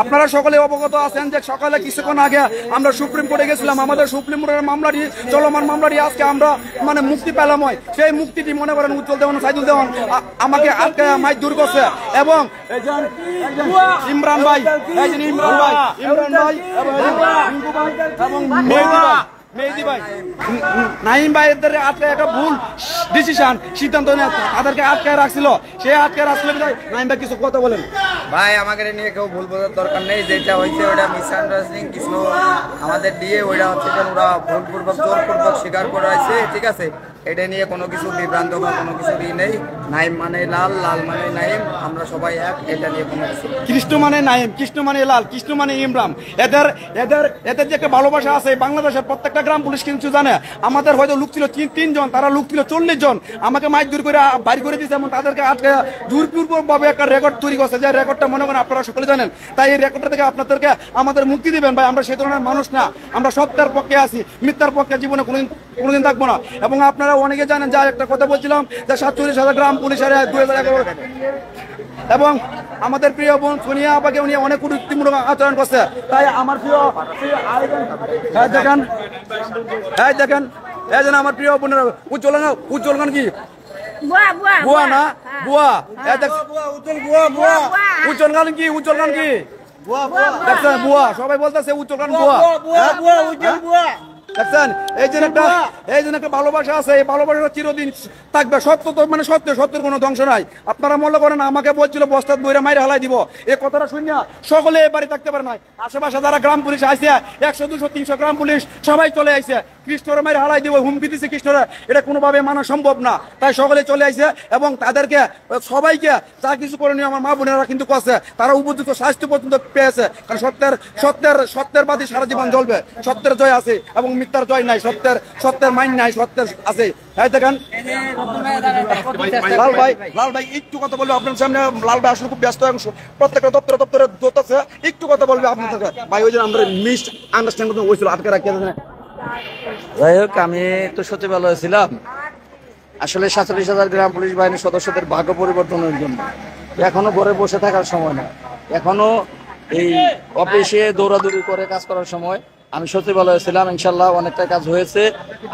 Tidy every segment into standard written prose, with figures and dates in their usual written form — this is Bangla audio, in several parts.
আপনারা সকলে অবগত আছেন যে সকালে কিছুক্ষণ আগে আমরা সুপ্রিম কোর্টে গেছিলাম। আমাদের সুপ্রিম কোর্টের মামলাটি, চলমান মামলাটি আজকে আমরা মানে মুক্তি পেলাম। হয় সেই মুক্তিটি মনে করেন উজ্জ্বল দেওয়ান, সাইদুল দেওয়ান আমাকে আটকে মাইক দূর করছে এবং ইমরান ভাই এবং মেহেদি ভাই, নাইম ভাই এদের আটকে একটা ভুল ডিসিশন সিদ্ধান্ত নেয়, তাদেরকে আটকে রাখছিল। সে আটকে রাখছিল নাইম ভাই কিছু কথা বলেন। ভাই আমাকে নিয়ে কেউ ভুল বোঝার দরকার নেই, যেটা হয়েছে ওটা মিসআন্ডারস্ট্যান্ডিং কিছু আমাদের দিয়ে ওইটা হচ্ছে ওরা ভুলপূর্বক জোরপূর্বক স্বীকার করা হয়েছে, ঠিক আছে। এটা নিয়ে কোনো কিছু বিভ্রান্ত বা কোনো কিছু নেই। নাইম মানে লাল, লাল মানে নাইম, আমরা সবাই এক, এটা নিয়ে কোনো কিছু। কৃষ্ণ মানে নাইম, কৃষ্ণ মানে লাল, কৃষ্ণ মানে ইমরান। এদের এদের এদের যে একটা ভালোবাসা আছে বাংলাদেশের প্রত্যেকটা গ্রাম পুলিশ কিন্তু জানে। আমাদের হয়তো লোক ছিল 3 জন, তারা লোক ছিল 40 জন। আমাকে মাইক দূর করে বাইর করে দিয়েছে এবং তাদেরকে আজকে জোরপূর্বকভাবে একটা রেকর্ড তৈরি করছে, যে রেকর্ডটা মনে করেন আপনারা সকলে জানেন। তাই এই রেকর্ডটা থেকে আপনাদেরকে আমাদের মুক্তি দিবেন ভাই। আমরা সেই ধরনের মানুষ না, আমরা সত্যের পক্ষে আছি, মিথ্যার পক্ষে জীবনে কোনোদিন থাকবো না। এবং আপনারা অনেকে জানেন যে একটা কথা বলছিলাম যে 47,000 গ্রাম পুলিশের 2011 এবং আমাদের প্রিয় বোন সোনিয়া আপাকে উনি অনেক কুরুক্তিমূলক আচরণ করছে। তাই আমার প্রিয় দেখেন এই যেন আমার প্রিয় বোনের উজ্জ্বল গান কি বুয়া না বুয়া, উজ্জ্বল গান কি দেখছেন বুয়া, সবাই বলতেছে উজ্জ্বল গান বুয়া। দেখছেন এই জন্য একটা ভালোবাসা আছে, এই ভালোবাসা চিরদিন থাকবে। সত্য তো মানে সত্যের কোনো ধ্বংস নাই। আপনারা মনে করেন আমাকে বলছিল বস্তাত বইরা মাইরে হালাই দিব, এই কথাটা শুনিয়া সকলে বাড়ি থাকতে পারে নাই। আশেপাশে যারা গ্রাম পুলিশ আইছে 100, 200, 300 গ্রাম পুলিশ সবাই চলে আইছে, কৃষ্ণরে মাইরে হালাই দিব, হুমকি দিছে কৃষ্ণরে, এটা কোনোভাবে মানা সম্ভব না। তাই সকলে চলে আইছে এবং তাদেরকে সবাইকে যা কিছু করণীয় আমার মা বোনেরা কিন্তু করছে, তারা উপযুক্ত শাস্তি পর্যন্ত পেয়েছে। কারণ সত্যের বাদী সারা জীবন জ্বলবে। সত্যের জয় আছে এবং মিথ্যার জয় নাই, সত্যের মাইন নাই, সত্যের আছে। হ্যাঁ দেখেন লাল ভাই একটু কথা বলবে আপনার সামনে। লাল ভাই আসলে খুব ব্যস্ত এবং প্রত্যেকটা দপ্তরে দৌড়াচ্ছে, একটু কথা বলবে আপনাদের ভাই। ওই যে আমরা মিস আন্ডারস্ট্যান্ড করতে হয়েছিল, আটকে রাখি। যাই হোক, আমি তো সচিবালয়ে ছিলাম আসলে 47,000 গ্রাম পুলিশ বাহিনীর সদস্যদের ভাগ্য পরিবর্তনের জন্য। এখনো ঘরে বসে থাকার সময় না, এখনো এই অফিসে দৌড়াদৌড়ি করে কাজ করার সময়। আমি সচিবালয়ে ছিলাম, ইনশাল্লাহ অনেকটা কাজ হয়েছে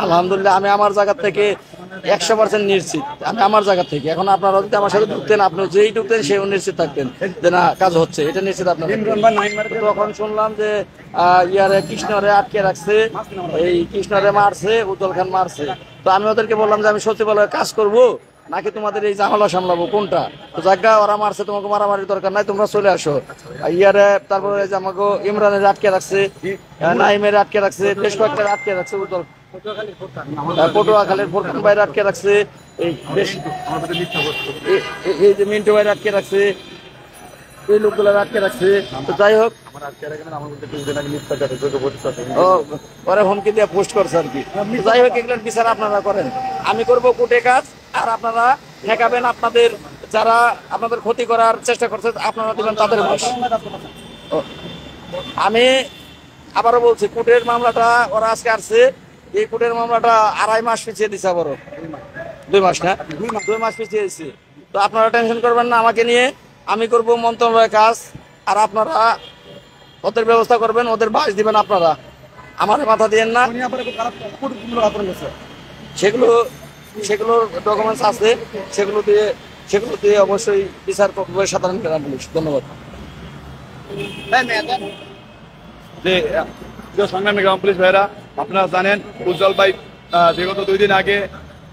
আলহামদুলিল্লাহ। আমি আমার জায়গা থেকে 100% নিশ্চিত, আমি আমার জায়গা থেকে। এখন আপনারা যদি আমার সাথে ঢুকতেন, আপনি যেই ঢুকতেন সেও নিশ্চিত থাকতেন যে না কাজ হচ্ছে, এটা নিশ্চিত আপনার। তখন শুনলাম যে কৃষ্ণরে আটকে রাখছে, এই কৃষ্ণরে মারছে, উজ্জ্বল খান মারছে। তো আমি ওদেরকে বললাম যে আমি সচিবালয়ে কাজ করব নাকি তোমাদের এই ঝামেলা সামলাবো, কোনটা? তো জায়গা ওরা মারছে, তোমাকে মারামারির দরকার নাই, তোমরা চলে আসো। তারপরে যে আমাকে ইমরানের আটকে রাখছে, নাইমের আটকে রাখছে, বেশ কয়েকটা আটকে রাখছে, উজ্জ্বল পটুয়াখালীর ফোরকান ভাইয়ের আটকে রাখছে, এই যে মিন্টু ভাইয়ের আটকে রাখছে, এই লোকগুলোর আটকে রাখছে। তো যাই হোক, পরে হুমকি দিয়ে পোস্ট করছে আর কি। যাই হোক, এগুলোর বিচার আপনারা করেন, আমি করব কোর্টে কাজ, আর আপনারা ঠেকাবেন আপনাদের যারা আপনাদের ক্ষতি করার চেষ্টা করছে, আপনারা দিবেন তাদের ঘুষ। আমি আবারও বলছি, কোর্টের মামলাটা ওরা আজকে আসছে, এই কোর্টের মামলাটা 2.5 মাস পিছিয়ে দিচ্ছে, আবারও 2 মাস না 2 মাস পিছিয়ে দিচ্ছে। তো আপনারা টেনশন করবেন না আমাকে নিয়ে, আমি করব মন্ত্রণালয়ের কাজ, আর আপনারা ওদের ব্যবস্থা করবেন, ওদের বাস দিবেন আপনারা, আমার মাথা দিয়েন না। সেগুলো ডকুমেন্টস আছে, সেগুলো দিয়ে অবশ্যই বিচার করবে সাধারণ গ্রাম পুলিশ। ধন্যবাদ। সংগ্রামী গ্রাম পুলিশ ভাইরা, আপনারা জানেন উজ্জ্বল ভাই বিগত 2 দিন আগে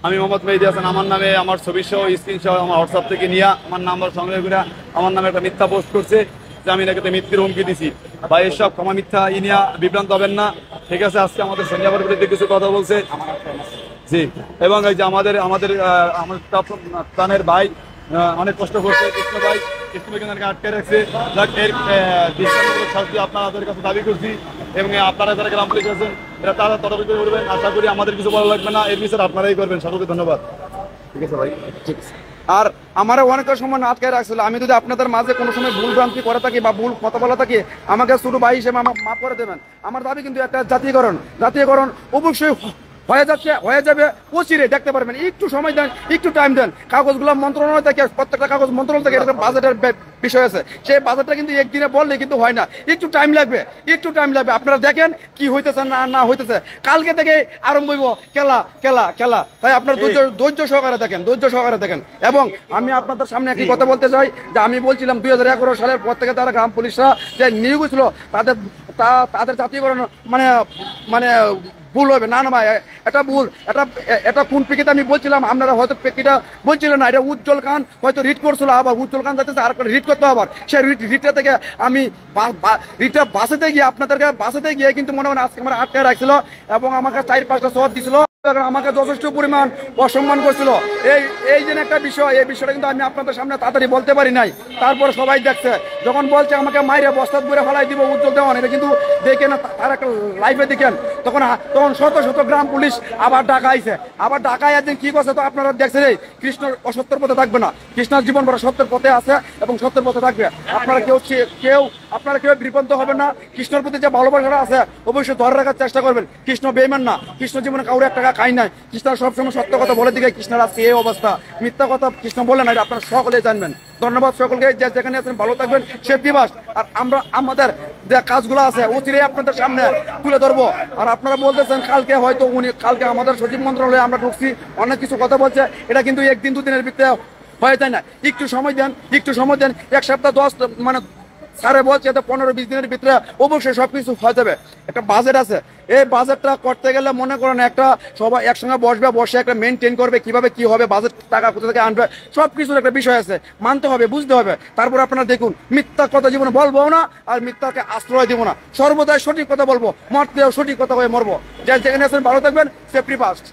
আমি মোহাম্মদ মেহেদি হাসান আমার নামে আমার ছবি সহ স্ক্রিন সহ আমার হোয়াটসঅ্যাপ থেকে নিয়ে আমার নাম্বার সংগ্রহ করে আমার নামে একটা মিথ্যা পোস্ট করছে যে আমি নাকি মৃত্যুর হুমকি দিছি। ভাই এসব ক্ষমা মিথ্যা নিয়ে বিভ্রান্ত হবেন না, ঠিক আছে? আজকে আমাদের সন্ধ্যাবার বিরুদ্ধে কিছু কথা বলছে জি, এবং এই যে আমাদের প্রাণের ভাই অনেক কষ্ট করছে, কৃষ্ণ ভাই আটকে রাখছে। এর দৃষ্টান্তমূলক শাস্তি আপনাদের কাছে দাবি করছি এবং আপনারা যারা গ্রাম পুলিশ আছেন এরা তারা তদন্ত করবেন। আশা করি আমাদের কিছু বলা লাগবে না, এর বিচার আপনারাই করবেন। সকলকে ধন্যবাদ। ঠিক আছে ভাই, ঠিক আছে। আর আমারও অনেক সময় আটকে রাখছিল, আমি যদি আপনাদের মাঝে কোনো সময় ভুল ভ্রান্তি করে থাকি বা ভুল কথা বলা থাকি, আমাকে ছোট ভাই হিসেবে মাফ করে দেবেন। আমার দাবি কিন্তু একটা জাতীয়করণ অবশ্যই হয়ে যাবে অচিরে দেখতে পারবেন। একটু সময় দেন, একটু টাইম দেন। কাগজগুলো মন্ত্রণালয় থেকে, প্রত্যেকটা কাগজ মন্ত্রণালয় থেকে এটা বাজেটের বিষয় আছে, সেই বাজেটটা কিন্তু একদিনে বললে কিন্তু হয় না, একটু টাইম লাগবে, একটু টাইম লাগবে। আপনারা দেখেন কি হইতেছে না হইতেছে, কালকে থেকে আরম্ভ হইব খেলা খেলা খেলা। তাই আপনার ধৈর্য সহকারে দেখেন, ধৈর্য সহকারে দেখেন। এবং আমি আপনাদের সামনে একটি কথা বলতে চাই, যে আমি বলছিলাম 2011 সালের পর থেকে তারা গ্রাম পুলিশরা যে নিয়োগ ছিল, তাদের জাতীয়করণ মানে ভুল হবে না ভাই, এটা ভুল, এটা কোন প্রেক্ষিতে আমি বলছিলাম, আপনারা হয়তো প্রেক্ষিটা বলছিলেন না, এটা উজ্জ্বল খান হয়তো রিট করছিল, আবার উজ্জ্বল খান যাচ্ছে আর রিট করতে আবার সেই রিটটা থেকে আমি রিটটা বাসাতে গিয়ে আপনাদেরকে বাসাতে গিয়ে কিন্তু মনে হয় আজকে আমার আটকায় রাখছিল এবং আমাকে 4-5টা শট দিছিল, আমাকে যথেষ্ট পরিমাণ অসম্মান করছিল। এই যে একটা বিষয়, এই বিষয়টা কিন্তু আমি আপনাদের সামনে তাড়াতাড়ি বলতে পারি নাই। তারপর সবাই দেখছে, যখন বলছে আমাকে মাইরে বস্তাত করে ফেলাই দিব উজ্জ্বল দেওয়ান, এটা কিন্তু দেখে না তার একটা লাইফে দেখেন, তখন শত শত গ্রাম পুলিশ আবার ঢাকা আইছে, আবার ঢাকায় একদিন কি করছে তো আপনারা দেখছেন। এই কৃষ্ণ অসত্যের পথে থাকবে না, কৃষ্ণের জীবন বড় সত্যের পথে আছে এবং সত্যের পথে থাকবে। আপনারা কেউ বিপন্ন হবেন না। কৃষ্ণের প্রতি যে ভালোবাসাটা আছে অবশ্যই ধরে রাখার চেষ্টা করবেন। কৃষ্ণ বেঈমান না, কৃষ্ণ জীবনে কাউরে 1 টাকা খাই নাই। কৃষ্ণ সবসময় সত্য কথা বলে দিকে কৃষ্ণের আজকে এই অবস্থা, মিথ্যা কথা কৃষ্ণ বলে না, আপনারা সকলে জানবেন। ধন্যবাদ সকলকে, যেখানে আছেন ভালো থাকবেন, সেফটি বাস। আর আমরা আমাদের যে কাজগুলো আছে অচিরেই আপনাদের সামনে তুলে ধরবো। আর আপনারা বলতেছেন কালকে আমাদের সচিব মন্ত্রণালয়ে আমরা ঢুকছি, অনেক কিছু কথা বলছে, এটা কিন্তু 1-2 দিনের ভিতরে হয়ে যায় না। একটু সময় দেন, 1 সপ্তাহ 10 স্যারে বলছে 15-20 দিনের ভিতরে অবশ্যই সবকিছু হয়ে যাবে। একটা বাজেট আছে, এই বাজেটটা করতে গেলে মনে করেন একটা সবাই একসঙ্গে বসে একটা মেনটেন করবে, কিভাবে কি হবে, বাজেট টাকা কোথা থেকে আনবে, সবকিছুর একটা বিষয় আছে, মানতে হবে, বুঝতে হবে। তারপর আপনারা দেখুন, মিথ্যা কথা জীবনে বলবো না, আর মিথ্যাকে আশ্রয় দিব না, সর্বদাই সঠিক কথা বলবো, মরতেও সঠিক কথা হয়ে মরবো। যেখানে আছেন ভালো থাকবেন, সেফটি ফার্স্ট।